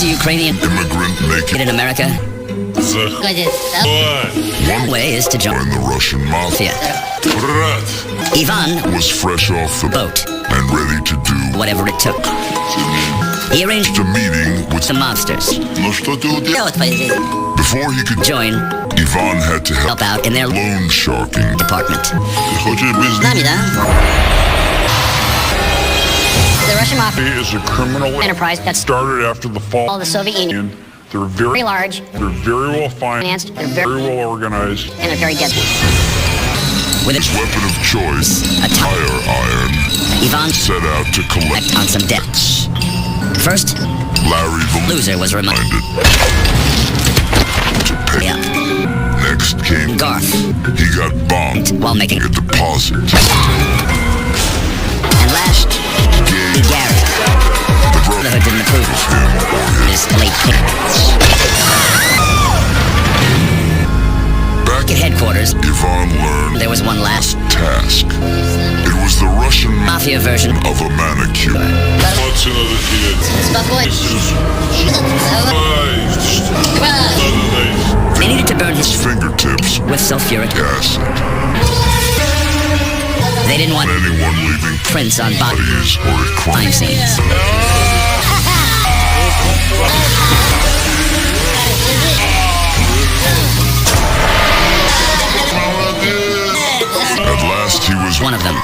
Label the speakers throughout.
Speaker 1: a Ukrainian
Speaker 2: immigrant naked
Speaker 1: in America? One way is to join
Speaker 2: the Russian mafia.
Speaker 1: Ivan
Speaker 2: Was fresh off the
Speaker 1: boat
Speaker 2: and ready to do
Speaker 1: whatever it took. He arranged
Speaker 2: a meeting with
Speaker 1: the mobsters.
Speaker 2: Before he could
Speaker 1: Join,
Speaker 2: Ivan had to help
Speaker 1: help out in their
Speaker 2: loan sharking
Speaker 1: department.
Speaker 3: The Russian mafia
Speaker 4: He is a criminal
Speaker 3: enterprise that
Speaker 4: started after the fall
Speaker 3: of the Soviet Union.
Speaker 4: They're
Speaker 3: Very large,
Speaker 4: they're very well financed,
Speaker 3: financed, they're
Speaker 4: very well organized.
Speaker 3: and they're very deadly.
Speaker 1: With
Speaker 2: his
Speaker 1: a
Speaker 2: weapon of choice,
Speaker 1: A top.
Speaker 2: tire iron,
Speaker 1: Ivan
Speaker 2: set out to collect
Speaker 1: on some debts. First,
Speaker 2: Larry the
Speaker 1: loser was reminded.
Speaker 2: to pay.
Speaker 1: Yeah.
Speaker 2: Next came
Speaker 1: Garth
Speaker 2: He got bombed
Speaker 1: while making
Speaker 2: a deposit.
Speaker 1: and last,
Speaker 2: Gave
Speaker 1: Garrett.
Speaker 2: the brother
Speaker 1: Brotherhood didn't approve
Speaker 2: of him or his.
Speaker 1: his late payments.
Speaker 2: Back
Speaker 1: At headquarters,
Speaker 2: Ivan learned
Speaker 1: there was one last
Speaker 2: task. It was the Russian
Speaker 1: mafia version.
Speaker 2: of a manicure.
Speaker 1: They needed to burn his
Speaker 2: Fingertips
Speaker 1: with sulfuric.
Speaker 2: acid.
Speaker 1: They didn't want
Speaker 2: Anyone leaving
Speaker 1: prints on bodies,
Speaker 2: bodies or a
Speaker 1: crime
Speaker 2: crime
Speaker 1: scenes.
Speaker 2: At last he was
Speaker 1: One of them,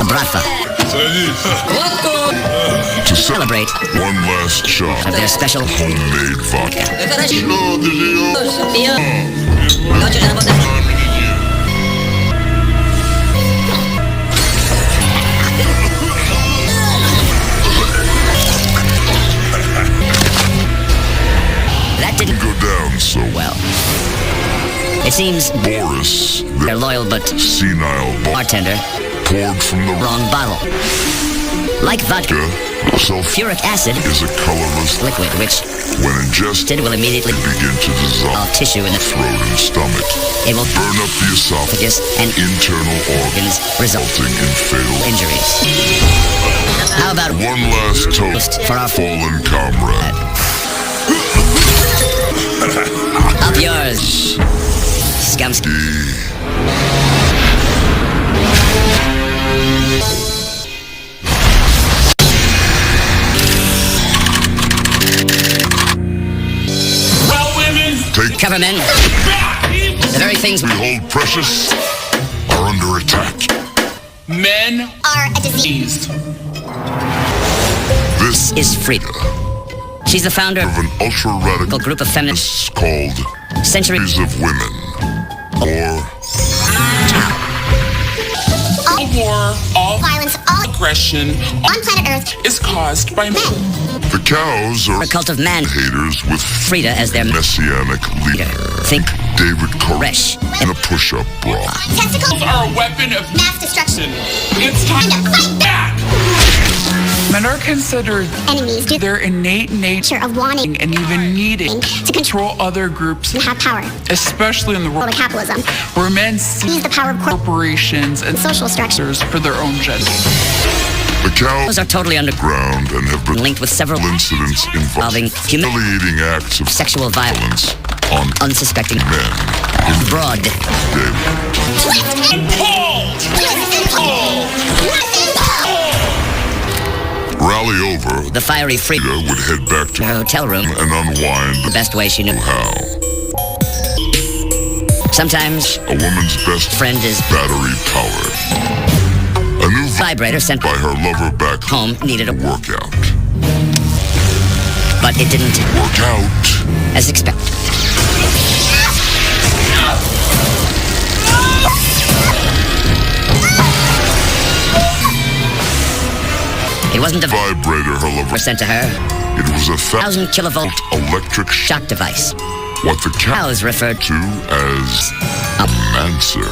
Speaker 1: Bratva,
Speaker 2: to
Speaker 1: celebrate
Speaker 2: one last shot
Speaker 1: of their special
Speaker 2: homemade vodka.
Speaker 1: that didn't
Speaker 2: Go down so
Speaker 1: well. It seems
Speaker 2: Boris,
Speaker 1: their
Speaker 2: the
Speaker 1: loyal but
Speaker 2: senile
Speaker 1: bartender,
Speaker 2: poured from the
Speaker 1: wrong bottle. Like vodka,
Speaker 2: sulfuric
Speaker 1: uric acid
Speaker 2: is a colorless
Speaker 1: liquid which
Speaker 2: when ingested
Speaker 1: will immediately
Speaker 2: begin to dissolve
Speaker 1: tissue in the
Speaker 2: throat and stomach,
Speaker 1: It will
Speaker 2: burn up the esophagus
Speaker 1: and
Speaker 2: internal organs,
Speaker 1: organs resulting
Speaker 2: resulting in fatal.
Speaker 1: injuries. How about
Speaker 2: One last toast
Speaker 1: for our
Speaker 2: fallen comrade.
Speaker 1: up yours, Skamsky?
Speaker 5: Well, women,
Speaker 2: Take
Speaker 1: Cover men, the very things
Speaker 2: we hold precious are under attack.
Speaker 5: men
Speaker 3: Are a disease.
Speaker 5: seized.
Speaker 2: This
Speaker 1: is Frida. She's the founder
Speaker 2: of
Speaker 1: of
Speaker 2: an ultra-radical
Speaker 1: a group of feminists
Speaker 2: called
Speaker 1: century
Speaker 2: Centuries of Women, or
Speaker 5: All war, all
Speaker 3: Violence, all
Speaker 5: aggression
Speaker 3: on planet Earth.
Speaker 5: is caused by men.
Speaker 2: the cows are
Speaker 1: a cult of man.
Speaker 2: haters with
Speaker 1: Frida as their
Speaker 2: messianic leader.
Speaker 1: Think
Speaker 2: David
Speaker 1: Koresh.
Speaker 2: Koresh in a push-up bra.
Speaker 3: Testicles
Speaker 5: Are a weapon of
Speaker 3: mass destruction.
Speaker 5: It's time
Speaker 3: Time to fight
Speaker 5: back.
Speaker 6: Men are considered
Speaker 3: Enemies do
Speaker 6: their innate nature
Speaker 3: of wanting
Speaker 6: and even needing
Speaker 3: to control
Speaker 6: control other groups,
Speaker 3: and have power.
Speaker 6: especially in the
Speaker 3: World
Speaker 6: world
Speaker 3: of capitalism.
Speaker 6: where men see
Speaker 3: Use the power of
Speaker 6: corporations and
Speaker 3: social structure.
Speaker 6: structures for their own gender.
Speaker 2: The cows
Speaker 1: those are totally
Speaker 2: ground and have been
Speaker 1: linked with several
Speaker 2: incidents involving
Speaker 1: human
Speaker 2: humiliating acts of
Speaker 1: sexual violence
Speaker 2: on
Speaker 1: unsuspecting
Speaker 2: men in
Speaker 1: broad
Speaker 2: day. Rally over,
Speaker 1: the fiery Frida
Speaker 2: Frida would head back to
Speaker 1: her hotel room
Speaker 2: and unwind
Speaker 1: the best way she knew
Speaker 2: how.
Speaker 1: sometimes
Speaker 2: A woman's best
Speaker 1: friend is
Speaker 2: battery powered. A new
Speaker 1: vibrator sent
Speaker 2: by her lover back
Speaker 1: home needed a
Speaker 2: workout.
Speaker 1: but it didn't
Speaker 2: Work out.
Speaker 1: as expected. It wasn't a
Speaker 2: Vibrator her lover.
Speaker 1: sent to her.
Speaker 2: It was a
Speaker 1: 1,000 kilovolt
Speaker 2: electric
Speaker 1: shock device.
Speaker 2: what the
Speaker 1: Cows referred
Speaker 2: to as
Speaker 1: a
Speaker 2: Mancer.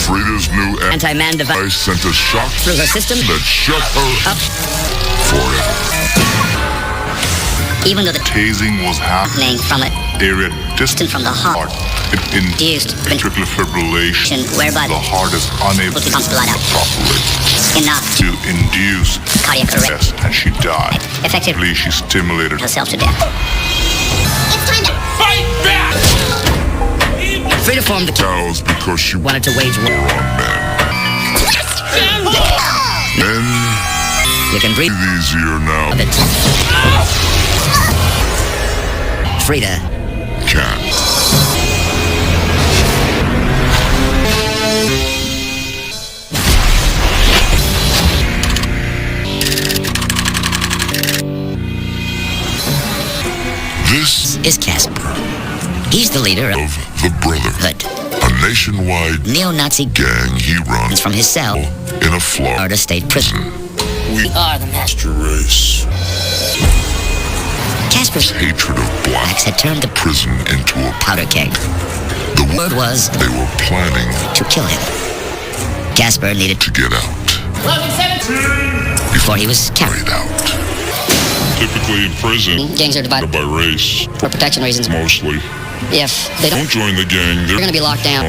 Speaker 2: Frida's new
Speaker 1: anti-man device
Speaker 2: sent a shock
Speaker 1: through her system
Speaker 2: that shut her
Speaker 1: up,
Speaker 2: forever.
Speaker 1: even though the
Speaker 7: Tasing was happening
Speaker 1: name from it
Speaker 7: area distant
Speaker 1: from the heart.
Speaker 7: It
Speaker 1: Induced
Speaker 7: ventricular fibrillation,
Speaker 1: whereby
Speaker 7: the heart is unable
Speaker 1: to pump blood out
Speaker 7: properly
Speaker 1: enough
Speaker 7: to induce
Speaker 1: cardiac arrest.
Speaker 7: arrest, and she died.
Speaker 3: effectively
Speaker 7: She stimulated
Speaker 3: herself to death. It's time to
Speaker 5: Fight back!
Speaker 1: Frida formed the
Speaker 2: cows because she
Speaker 1: wanted to wage war.
Speaker 2: on men. Men,
Speaker 1: You can breathe
Speaker 2: breathe easier now.
Speaker 1: of it. Frida
Speaker 2: Can't. This
Speaker 1: is Casper. He's the leader of
Speaker 2: of the Brotherhood,
Speaker 1: Hood,
Speaker 2: a nationwide
Speaker 1: neo-Nazi
Speaker 2: gang he runs
Speaker 1: from his cell,
Speaker 2: in a Florida
Speaker 1: Florida State Prison.
Speaker 2: We
Speaker 1: are the master.
Speaker 2: race.
Speaker 1: Casper's
Speaker 2: Hatred of blacks
Speaker 1: blacks had turned the
Speaker 2: prison into a
Speaker 1: powder keg.
Speaker 2: The
Speaker 1: Word was
Speaker 2: they were planning
Speaker 1: to kill him. Casper needed
Speaker 2: to get out.
Speaker 1: before he was carried.
Speaker 2: Right out.
Speaker 4: Typically in prison,
Speaker 8: Gangs are divided
Speaker 4: by race,
Speaker 8: for protection reasons.
Speaker 4: mostly.
Speaker 8: If they don't,
Speaker 4: Don't join the gang.
Speaker 8: they're going to be locked down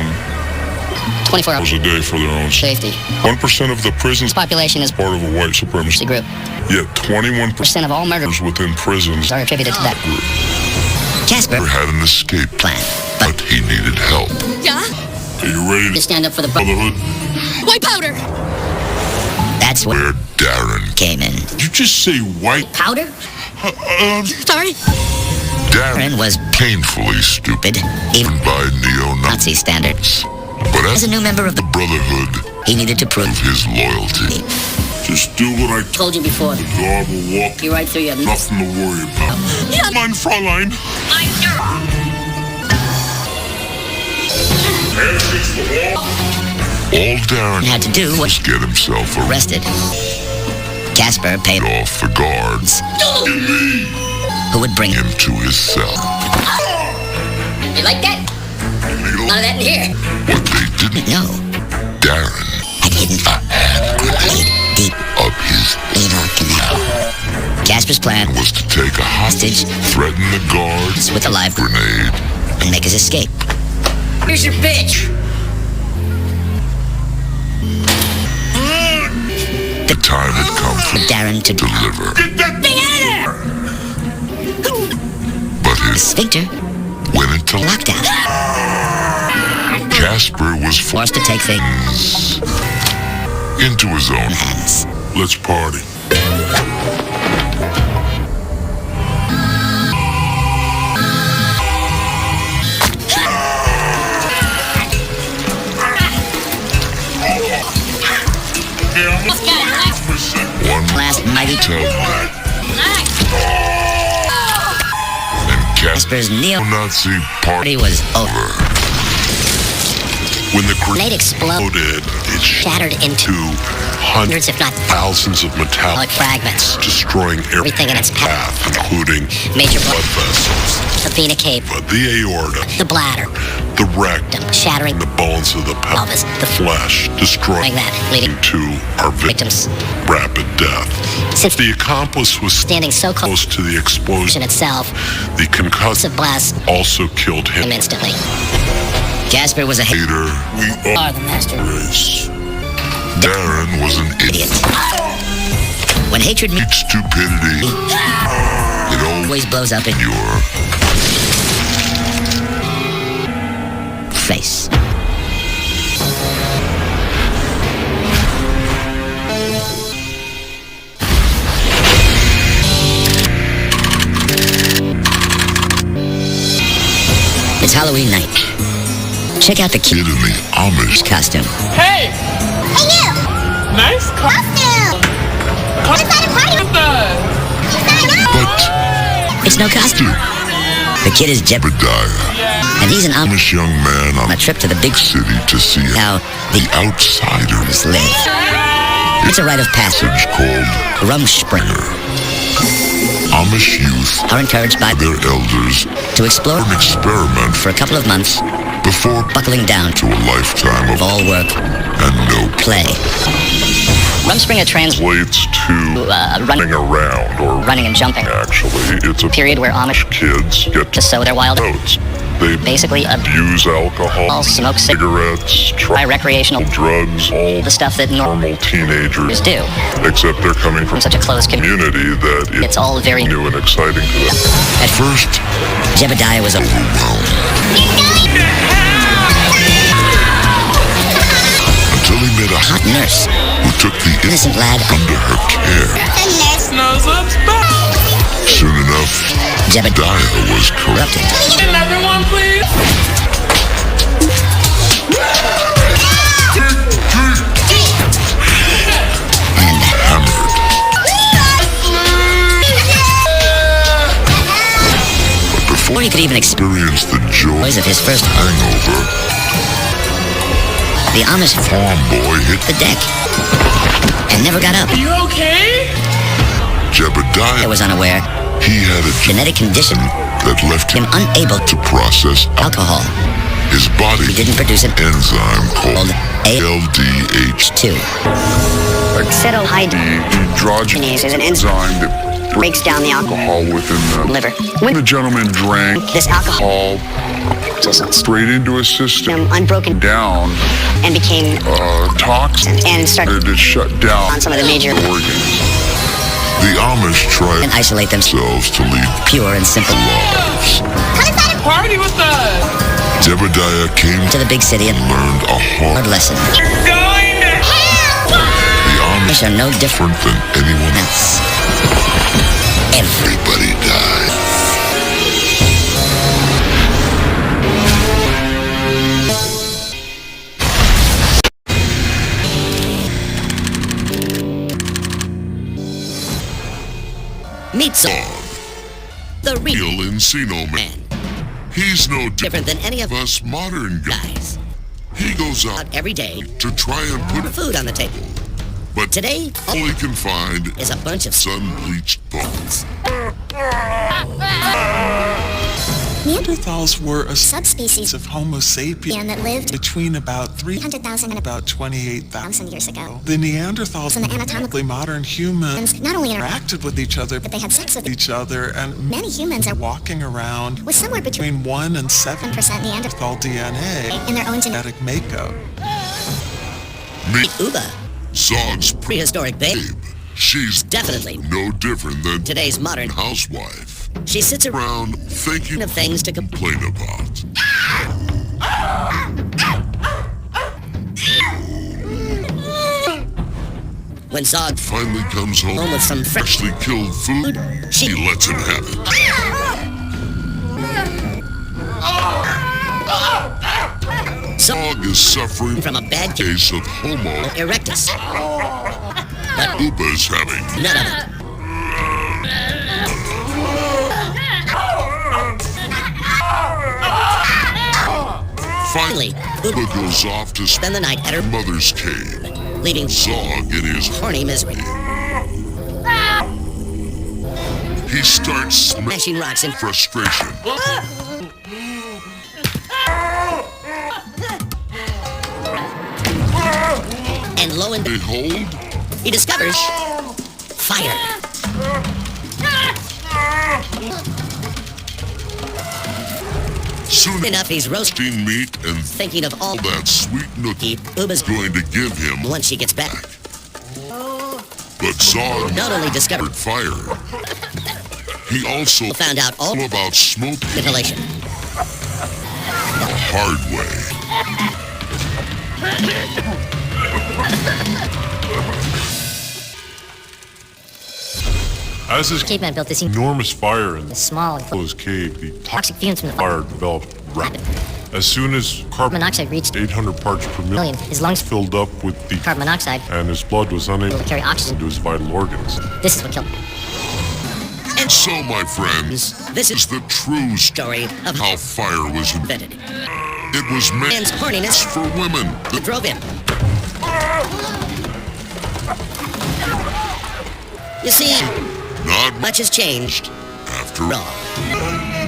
Speaker 8: 24
Speaker 4: hours
Speaker 8: hours
Speaker 4: a day for their own
Speaker 8: safety.
Speaker 4: 1% of the prison's
Speaker 8: Population is
Speaker 4: part of a white supremacy
Speaker 8: group.
Speaker 4: Yet 21%
Speaker 8: Percent of all murders
Speaker 4: within prisons
Speaker 8: are attributed to that.
Speaker 1: Casper
Speaker 2: Had an escape
Speaker 1: plan,
Speaker 2: but
Speaker 1: but
Speaker 2: he needed help.
Speaker 4: Are you ready
Speaker 8: To
Speaker 4: to
Speaker 8: stand up for the
Speaker 4: Brotherhood?
Speaker 8: white powder.
Speaker 1: that's where
Speaker 2: Where Darren
Speaker 1: came in.
Speaker 4: You just say white?
Speaker 8: Powder? Sorry.
Speaker 2: Darren
Speaker 1: was
Speaker 2: painfully stupid
Speaker 1: even
Speaker 2: by neo-Nazi.
Speaker 1: Nazi standards.
Speaker 2: But
Speaker 1: As a new member of the
Speaker 2: Brotherhood
Speaker 1: he needed to prove
Speaker 2: of his loyalty.
Speaker 4: Just do what I
Speaker 8: Told you before.
Speaker 4: God will walk.
Speaker 8: You're right through your
Speaker 4: Nothing to worry about. Mein Fräulein.
Speaker 2: All Darren
Speaker 1: had to do was
Speaker 2: was get himself
Speaker 1: arrested. Casper paid
Speaker 2: off the guards,
Speaker 1: who would bring him.
Speaker 2: him to his cell.
Speaker 8: You like that? None of that in here.
Speaker 2: What they didn't
Speaker 1: No,
Speaker 2: Darren
Speaker 1: had hidden
Speaker 2: a hand grenade
Speaker 1: deep
Speaker 2: up his
Speaker 1: anal canal. Casper's plan
Speaker 2: was to take a hostage, threaten the guards
Speaker 1: with a live
Speaker 2: grenade,
Speaker 1: and make his escape.
Speaker 8: Here's your bitch.
Speaker 2: the time had come
Speaker 1: For
Speaker 2: for
Speaker 1: Darren to
Speaker 2: deliver. But
Speaker 1: the
Speaker 2: his
Speaker 1: sphincter
Speaker 2: went into
Speaker 1: lockdown,
Speaker 2: Casper was
Speaker 1: forced to take things
Speaker 2: into his own
Speaker 1: in hands.
Speaker 4: Let's party.
Speaker 2: one
Speaker 1: Last mighty
Speaker 2: tell and
Speaker 1: Casper's
Speaker 2: neo-Nazi party
Speaker 1: party was over.
Speaker 2: when the
Speaker 8: Grenade
Speaker 2: grenade
Speaker 8: exploded.
Speaker 2: it
Speaker 8: Shattered into hundreds, if not
Speaker 2: thousands of metallic
Speaker 8: like fragments.
Speaker 2: destroying
Speaker 8: Everything in its path.
Speaker 2: including
Speaker 8: Major blood,
Speaker 2: vessels,
Speaker 8: the vena cava,
Speaker 2: the aorta,
Speaker 8: the bladder,
Speaker 2: the rectum,
Speaker 8: shattering
Speaker 2: the bones of the pelvis,
Speaker 8: pelvis,
Speaker 2: the flesh, destroying
Speaker 8: that, leading
Speaker 2: to our victims'
Speaker 8: victims.
Speaker 2: rapid death.
Speaker 8: Since
Speaker 2: The accomplice was
Speaker 8: standing so close
Speaker 2: close to the explosion.
Speaker 8: in itself,
Speaker 2: The concussive
Speaker 8: the blast
Speaker 2: also killed him.
Speaker 8: him instantly.
Speaker 1: Casper was a
Speaker 2: Later, we
Speaker 8: Are the master.
Speaker 2: race. Darren was an
Speaker 1: idiot.
Speaker 2: idiot.
Speaker 1: When hatred meets
Speaker 2: Stupidity. It always
Speaker 1: always blows up in
Speaker 2: your
Speaker 1: face. It's Halloween night. Check out the
Speaker 2: kid
Speaker 1: cute
Speaker 2: in the Amish
Speaker 1: costume.
Speaker 5: Hey!
Speaker 3: Hey, you!
Speaker 5: Nice
Speaker 3: Costume! Let's have a party with us!
Speaker 2: but
Speaker 1: It's no costume. The kid is Jeb,
Speaker 2: Jebediah,
Speaker 1: and he's an
Speaker 2: Amish young man
Speaker 1: on
Speaker 2: on
Speaker 1: a trip to the big
Speaker 2: city to see
Speaker 1: how
Speaker 2: the
Speaker 1: the
Speaker 2: outsiders
Speaker 1: live. It's a rite of passage.
Speaker 2: called
Speaker 1: Rumspringa
Speaker 2: Amish youth
Speaker 1: are encouraged by
Speaker 2: their elders
Speaker 1: to explore
Speaker 2: an experiment
Speaker 1: for a couple of months,
Speaker 2: before
Speaker 1: buckling down
Speaker 2: to a lifetime
Speaker 1: of
Speaker 2: of
Speaker 1: all work
Speaker 2: and no
Speaker 1: play. Rumspringa
Speaker 2: translates to
Speaker 8: Running
Speaker 2: around or
Speaker 8: and jumping.
Speaker 2: actually it's a
Speaker 8: Period where Amish
Speaker 2: kids get
Speaker 8: to sow their wild
Speaker 2: oats. They
Speaker 1: Basically,
Speaker 2: abuse alcohol,
Speaker 1: all smoke
Speaker 2: cigarettes,
Speaker 1: try recreational
Speaker 2: drugs, all
Speaker 1: the stuff that
Speaker 2: normal teenagers
Speaker 1: do.
Speaker 2: Except they're coming from
Speaker 1: Such a close
Speaker 2: community that
Speaker 1: It's all very
Speaker 2: new and exciting to them.
Speaker 1: At
Speaker 2: First,
Speaker 1: Jebediah was
Speaker 2: overwhelmed until he met a
Speaker 1: hot nurse,
Speaker 2: who took the
Speaker 1: innocent lad
Speaker 2: under her care.
Speaker 5: Nose up, back.
Speaker 2: Soon enough,
Speaker 1: Jebediah
Speaker 2: was corrupted.
Speaker 5: Another one, please.
Speaker 1: and
Speaker 2: Hammered. But
Speaker 1: before he could even
Speaker 2: experience the joys
Speaker 1: of his first
Speaker 2: hangover,
Speaker 1: the Amish
Speaker 2: farm boy hit
Speaker 1: the deck and never got up.
Speaker 5: You okay?
Speaker 2: Jebediah
Speaker 1: Was unaware
Speaker 2: he had a
Speaker 1: genetic condition
Speaker 2: that left him
Speaker 1: him unable
Speaker 2: to process
Speaker 1: alcohol.
Speaker 2: His body
Speaker 1: He didn't produce an
Speaker 2: enzyme called
Speaker 1: ALDH2.
Speaker 2: LDH2.
Speaker 9: Acetohydrogenase is an enzyme that breaks down the alcohol
Speaker 2: within the
Speaker 9: liver.
Speaker 2: When the gentleman drank
Speaker 9: This alcohol
Speaker 2: straight into his system,
Speaker 9: unbroken
Speaker 2: down
Speaker 9: and became
Speaker 2: toxins
Speaker 9: and started
Speaker 2: to shut down
Speaker 9: on some of the major
Speaker 2: organs. The Amish tried
Speaker 1: And isolate
Speaker 2: themselves to lead
Speaker 1: pure and simple
Speaker 2: lives.
Speaker 5: Party with us.
Speaker 2: Jebediah came
Speaker 1: to the big city and
Speaker 2: learned a
Speaker 1: hard
Speaker 2: hard
Speaker 1: lesson.
Speaker 5: Going to hell.
Speaker 2: The Amish
Speaker 1: Are no different
Speaker 2: than anyone else.
Speaker 1: else.
Speaker 2: Everybody dies.
Speaker 1: Meet Saul, the real
Speaker 2: Real Encino Man.
Speaker 1: man,
Speaker 2: He's no
Speaker 1: different than any of
Speaker 2: us modern guys.
Speaker 1: guys.
Speaker 2: He goes out
Speaker 1: Every day,
Speaker 2: to try and put
Speaker 1: food on the table.
Speaker 2: but
Speaker 1: Today,
Speaker 2: all he can find
Speaker 1: is a bunch of
Speaker 2: sun-bleached bones.
Speaker 6: Neanderthals were a
Speaker 10: subspecies
Speaker 6: of Homo sapiens
Speaker 10: that lived
Speaker 6: between about
Speaker 10: 300,000 and
Speaker 6: about 28,000
Speaker 10: years ago.
Speaker 6: The Neanderthals
Speaker 10: And the anatomically
Speaker 6: modern humans
Speaker 10: not only
Speaker 6: interacted with each other,
Speaker 10: but they had sex with
Speaker 6: each other, and
Speaker 10: many humans are
Speaker 6: walking around
Speaker 10: with somewhere between
Speaker 6: 1 and 7%
Speaker 10: 7% Neanderthal
Speaker 6: DNA
Speaker 10: in their own genetic.
Speaker 6: genetic makeup.
Speaker 2: Meet
Speaker 1: Uba,
Speaker 2: Zog's
Speaker 1: prehistoric babe.
Speaker 2: babe. She's
Speaker 1: Definitely
Speaker 2: no different than
Speaker 1: today's modern.
Speaker 2: housewife.
Speaker 1: She sits around
Speaker 2: Around thinking
Speaker 1: of things to
Speaker 2: complain about.
Speaker 1: when Zog
Speaker 2: Finally comes home
Speaker 1: with some
Speaker 2: freshly killed food.
Speaker 1: She-
Speaker 2: He lets him have it. Zog is suffering
Speaker 1: from a bad
Speaker 2: case of Homo
Speaker 1: erectus. But
Speaker 2: Uba's having.
Speaker 1: none of it.
Speaker 2: Finally,
Speaker 1: Uba
Speaker 2: Uba goes off to
Speaker 1: spend the night at her
Speaker 2: mother's cave.
Speaker 1: leaving
Speaker 2: Zog in his
Speaker 1: horny misery,
Speaker 2: he starts
Speaker 1: smashing rocks in
Speaker 2: frustration.
Speaker 1: and lo and
Speaker 2: Behold,
Speaker 1: he discovers fire.
Speaker 2: soon
Speaker 1: Enough, he's roasting,
Speaker 2: roasting meat and
Speaker 1: thinking of all
Speaker 2: that sweet nookie
Speaker 1: Uba's
Speaker 2: going to give him.
Speaker 1: once she gets back.
Speaker 2: But Zog
Speaker 1: Not only discovered
Speaker 2: fire, he also
Speaker 1: found out all
Speaker 2: about smoke
Speaker 1: inhalation.
Speaker 2: the hard way.
Speaker 4: As this
Speaker 10: Caveman built this
Speaker 4: enormous fire in the
Speaker 10: small
Speaker 4: closed cave, the
Speaker 10: toxic fumes from the
Speaker 4: fire developed rapidly. As soon as carbon
Speaker 10: monoxide reached
Speaker 4: 800 parts per million,
Speaker 10: his lungs
Speaker 4: filled up with the
Speaker 10: carbon monoxide.
Speaker 4: and his blood was unable
Speaker 10: To carry oxygen.
Speaker 4: to his vital organs.
Speaker 10: This is what killed him.
Speaker 2: And so, my friends,
Speaker 1: This
Speaker 2: is
Speaker 1: is
Speaker 2: the true
Speaker 1: story of
Speaker 2: how fire was invented.
Speaker 1: invented.
Speaker 2: It was
Speaker 1: Man's
Speaker 2: meant
Speaker 1: horniness
Speaker 2: for women.
Speaker 1: that drove him. You see,
Speaker 2: Not
Speaker 1: much has changed
Speaker 2: after
Speaker 1: all.